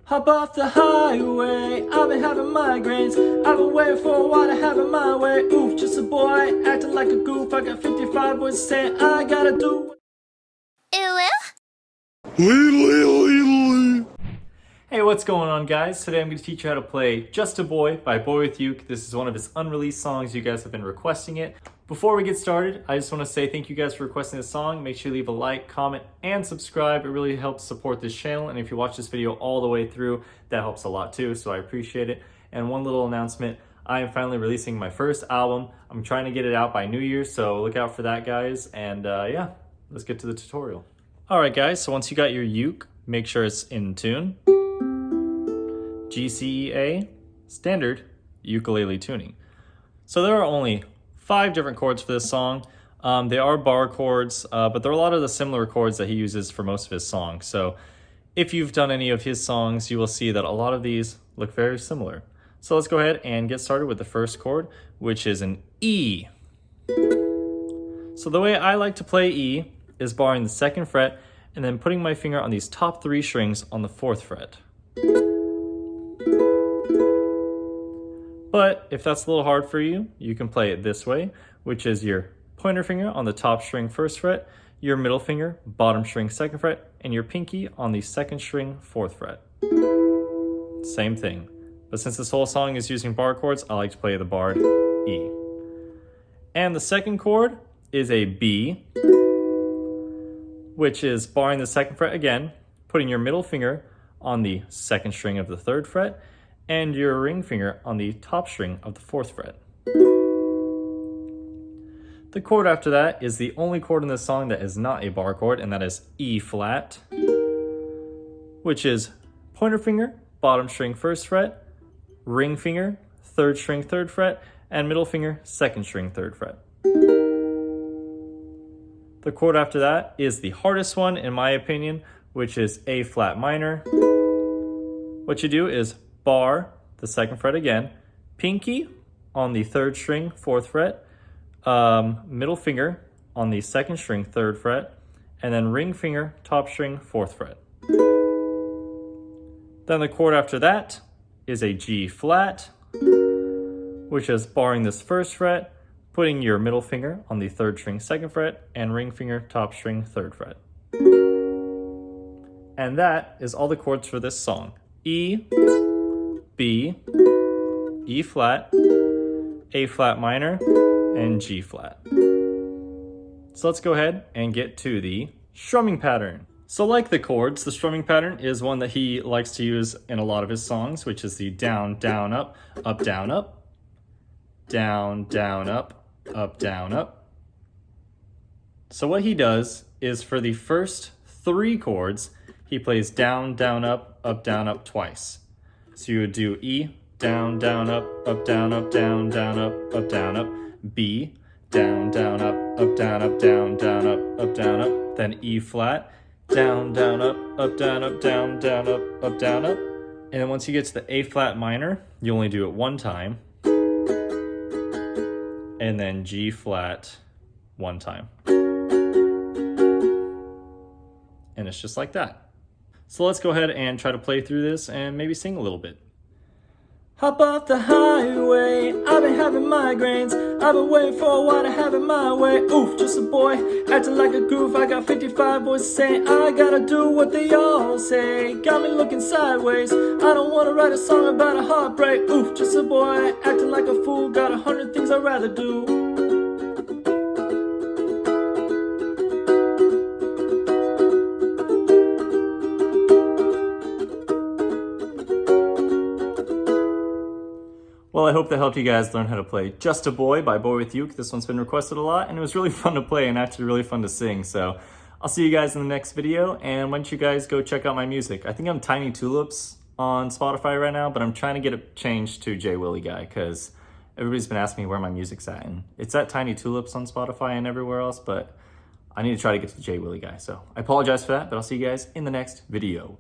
Hop off the highway, I've been having migraines. I've been waiting for a while to have it my way. Oof, just a boy, acting like a goof. I got 55 voices saying I gotta do. Hey, what's going on, guys? Today I'm going to teach you how to play Just a Boy by Boywithuke. This is one of his unreleased songs. You guys have been requesting it. Before we get started, I just want to say thank you guys for requesting this song. Make sure you leave a like, comment, and subscribe. It really helps support this channel, and if you watch this video all the way through, that helps a lot too, so I appreciate it. And one little announcement, I am finally releasing my first album. I'm trying to get it out by New Year's, so look out for that, guys. And yeah, let's get to the tutorial. Alright guys, so once you got your uke, make sure it's in tune. G, C, E, A, standard ukulele tuning. So there are only 5 different chords for this song. They are bar chords, but there are a lot of the similar chords that he uses for most of his songs. So if you've done any of his songs, you will see that a lot of these look very similar. So let's go ahead and get started with the first chord, which is an E. So the way I like to play E is barring the 2nd fret and then putting my finger on these top 3 strings on the 4th fret. But if that's a little hard for you, you can play it this way, which is your pointer finger on the top string 1st fret, your middle finger, bottom string 2nd fret, and your pinky on the 2nd string 4th fret. Same thing. But since this whole song is using bar chords, I like to play the barred E. And the second chord is a B, which is barring the 2nd fret again, putting your middle finger on the 2nd string of the 3rd fret, and your ring finger on the top string of the 4th fret. The chord after that is the only chord in this song that is not a bar chord, and that is E flat, which is pointer finger, bottom string 1st fret, ring finger, 3rd string 3rd fret, and middle finger, 2nd string 3rd fret. The chord after that is the hardest one in my opinion, which is A flat minor. What you do is bar the 2nd fret again, pinky on the 3rd string 4th fret, middle finger on the 2nd string 3rd fret, and then ring finger top string 4th fret. Then the chord after that is a G flat, which is barring this 1st fret, putting your middle finger on the 3rd string 2nd fret, and ring finger top string 3rd fret. And that is all the chords for this song. E, B, E flat, A flat minor, and G flat. So let's go ahead and get to the strumming pattern. So like the chords, the strumming pattern is one that he likes to use in a lot of his songs, which is the down, down, up, down, up, down, down, up, down, up. So what he does is for the first 3 chords, he plays down, down, up, down, up twice. So you would do E, down, down, up, down, up, down, down, up, down, up. B, down, down, up, down, up, down, down, up, down, up. Then E flat, down, down, up, down, up, down, down, up, down, up. And then once you get to the A flat minor, you only do it 1 time. And then G flat 1 time. And it's just like that. So let's go ahead and try to play through this and maybe sing a little bit. Hop off the highway, I've been having migraines. I've been waiting for a while to have it my way. Oof, just a boy, acting like a goof. I got 55 voices saying I gotta do what they all say. Got me looking sideways, I don't wanna write a song about a heartbreak. Oof, just a boy, acting like a fool. Got 100 things I'd rather do. Well, I hope that helped you guys learn how to play Just a Boy by Boywithuke. This one's been requested a lot, and it was really fun to play and actually really fun to sing. So I'll see you guys in the next video, and why don't you guys go check out my music. I think I'm Tiny Tulips on Spotify right now, but I'm trying to get it changed to JWillyGuy because everybody's been asking me where my music's at, and it's at Tiny Tulips on Spotify and everywhere else, but I need to try to get to JWillyGuy. So I apologize for that, but I'll see you guys in the next video.